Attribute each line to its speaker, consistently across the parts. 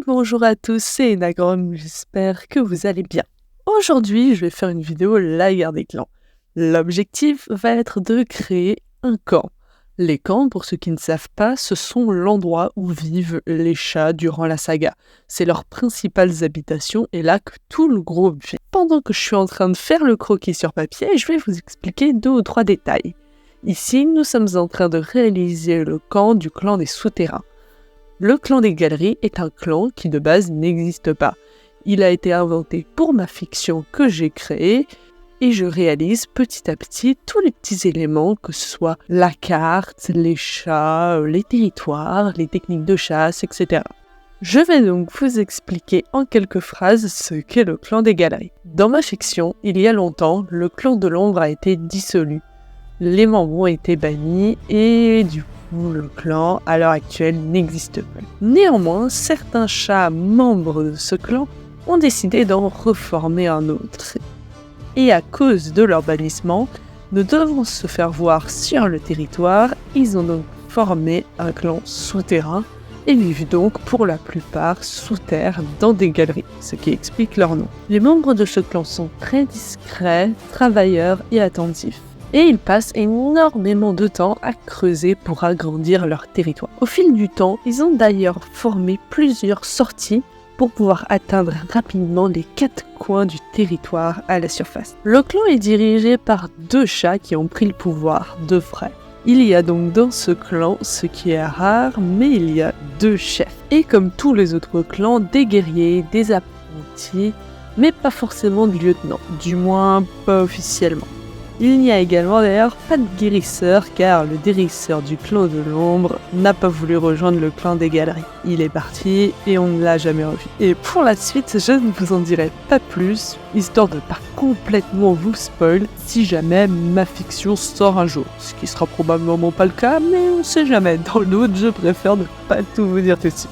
Speaker 1: Bonjour à tous, c'est Enagrom, j'espère que vous allez bien. Aujourd'hui, je vais faire une vidéo la guerre des clans. L'objectif va être de créer un camp. Les camps, pour ceux qui ne savent pas, ce sont l'endroit où vivent les chats durant la saga. C'est leurs principales habitations et là que tout le groupe vit. Pendant que je suis en train de faire le croquis sur papier, je vais vous expliquer 2 ou 3 détails. Ici, nous sommes en train de réaliser le camp du clan des souterrains. Le clan des galeries est un clan qui de base n'existe pas. Il a été inventé pour ma fiction que j'ai créée et je réalise petit à petit tous les petits éléments, que ce soit la carte, les chats, les territoires, les techniques de chasse, etc. Je vais donc vous expliquer en quelques phrases ce qu'est le clan des galeries. Dans ma fiction, il y a longtemps, le clan de l'ombre a été dissolu. Les membres ont été bannis et du coup, le clan, à l'heure actuelle, n'existe plus. Néanmoins, certains chats membres de ce clan ont décidé d'en reformer un autre. Et à cause de leur bannissement, ne devant se faire voir sur le territoire, ils ont donc formé un clan souterrain et vivent donc pour la plupart sous terre dans des galeries, ce qui explique leur nom. Les membres de ce clan sont très discrets, travailleurs et attentifs. Et ils passent énormément de temps à creuser pour agrandir leur territoire. Au fil du temps, ils ont d'ailleurs formé plusieurs sorties pour pouvoir atteindre rapidement les 4 coins du territoire à la surface. Le clan est dirigé par 2 chats qui ont pris le pouvoir, 2 frères. Il y a donc dans ce clan, ce qui est rare, mais il y a 2 chefs. Et comme tous les autres clans, des guerriers, des apprentis, mais pas forcément de lieutenants, du moins pas officiellement. Il n'y a également d'ailleurs pas de guérisseur car le guérisseur du clan de l'ombre n'a pas voulu rejoindre le clan des galeries. Il est parti et on ne l'a jamais revu. Et pour la suite, je ne vous en dirai pas plus, histoire de ne pas complètement vous spoil si jamais ma fiction sort un jour. Ce qui sera probablement pas le cas, mais on sait jamais. Dans le doute, je préfère ne pas tout vous dire tout de suite.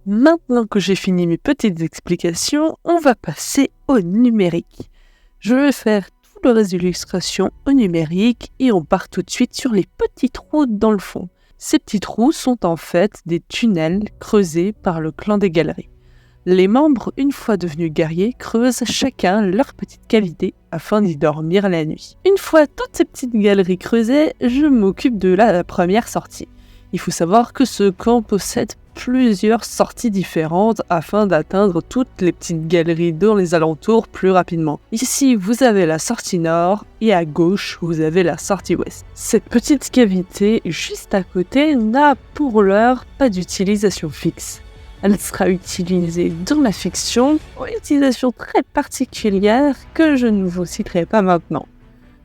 Speaker 1: Maintenant que j'ai fini mes petites explications, on va passer au numérique. Je vais faire tout le reste de l'illustration au numérique et on part tout de suite sur les petits trous dans le fond. Ces petits trous sont en fait des tunnels creusés par le clan des galeries. Les membres, une fois devenus guerriers, creusent chacun leur petite cavité afin d'y dormir la nuit. Une fois toutes ces petites galeries creusées, je m'occupe de la première sortie. Il faut savoir que ce camp possède plusieurs sorties différentes afin d'atteindre toutes les petites galeries dans les alentours plus rapidement. Ici, vous avez la sortie nord et à gauche, vous avez la sortie ouest. Cette petite cavité juste à côté n'a pour l'heure pas d'utilisation fixe. Elle sera utilisée dans la fiction pour une utilisation très particulière que je ne vous citerai pas maintenant.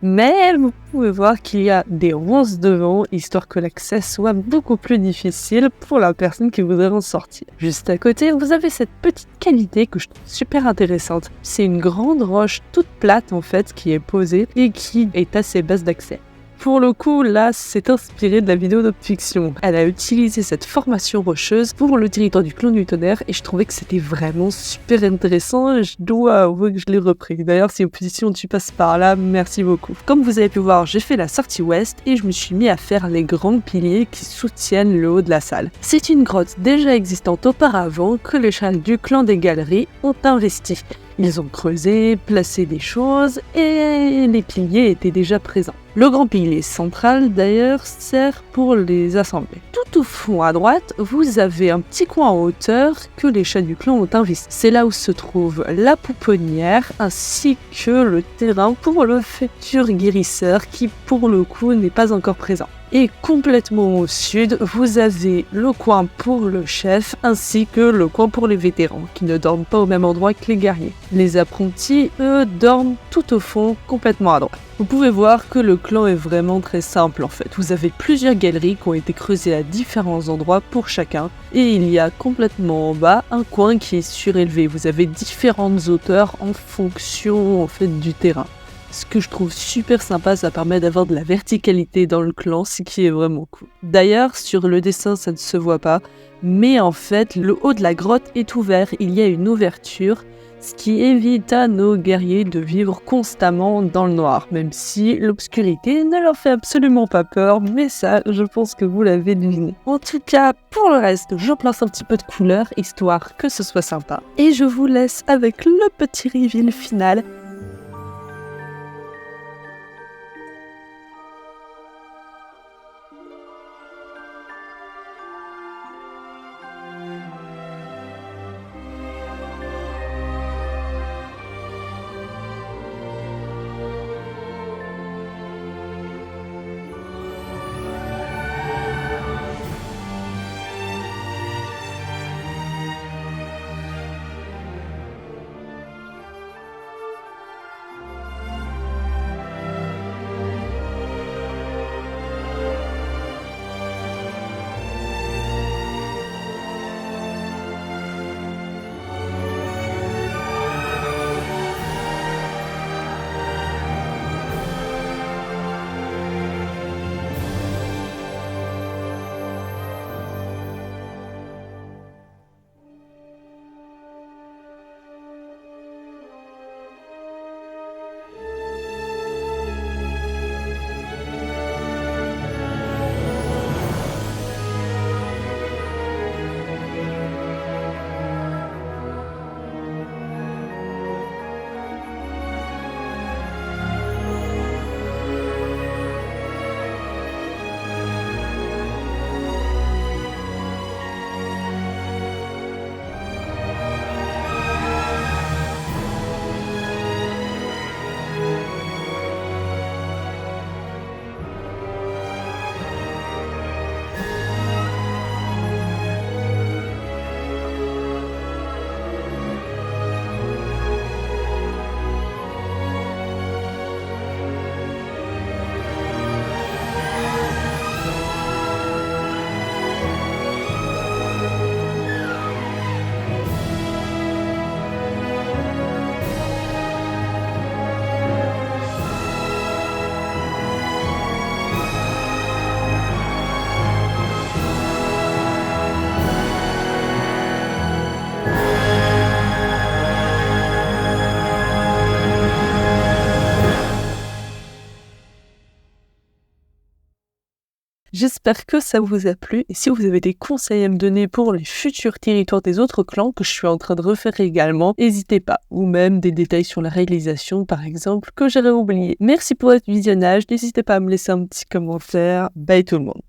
Speaker 1: Mais vous pouvez voir qu'il y a des ronces devant, histoire que l'accès soit beaucoup plus difficile pour la personne qui voudrait en sortir. Juste à côté, vous avez cette petite cavité que je trouve super intéressante. C'est une grande roche toute plate en fait qui est posée et qui est assez basse d'accès. Pour le coup, là, c'est inspiré de la vidéo de fiction. Elle a utilisé cette formation rocheuse pour le territoire du clan du tonnerre et je trouvais que c'était vraiment super intéressant. Je dois avouer que je l'ai repris. D'ailleurs, si opposition tu passes par là, merci beaucoup. Comme vous avez pu voir, j'ai fait la sortie ouest et je me suis mis à faire les grands piliers qui soutiennent le haut de la salle. C'est une grotte déjà existante auparavant que les chats du clan des galeries ont investi. Ils ont creusé, placé des choses et les piliers étaient déjà présents. Le grand pilier central d'ailleurs sert pour les assembler. Tout au fond à droite, vous avez un petit coin en hauteur que les chats du clan ont investi. C'est là où se trouve la pouponnière ainsi que le terrain pour le futur guérisseur qui pour le coup n'est pas encore présent. Et complètement au sud, vous avez le coin pour le chef ainsi que le coin pour les vétérans qui ne dorment pas au même endroit que les guerriers. Les apprentis, eux, dorment tout au fond, complètement à droite. Vous pouvez voir que le clan est vraiment très simple en fait. Vous avez plusieurs galeries qui ont été creusées à différents endroits pour chacun, et il y a complètement en bas un coin qui est surélevé. Vous avez différentes hauteurs en fonction en fait du terrain. Ce que je trouve super sympa, ça permet d'avoir de la verticalité dans le clan, ce qui est vraiment cool. D'ailleurs, sur le dessin, ça ne se voit pas, mais en fait, le haut de la grotte est ouvert, il y a une ouverture, ce qui évite à nos guerriers de vivre constamment dans le noir, même si l'obscurité ne leur fait absolument pas peur, mais ça, je pense que vous l'avez deviné. En tout cas, pour le reste, je place un petit peu de couleur, histoire que ce soit sympa. Et je vous laisse avec le petit reveal final. J'espère que ça vous a plu, et si vous avez des conseils à me donner pour les futurs territoires des autres clans que je suis en train de refaire également, n'hésitez pas, ou même des détails sur la réalisation par exemple que j'aurais oublié. Merci pour votre visionnage, n'hésitez pas à me laisser un petit commentaire, bye tout le monde.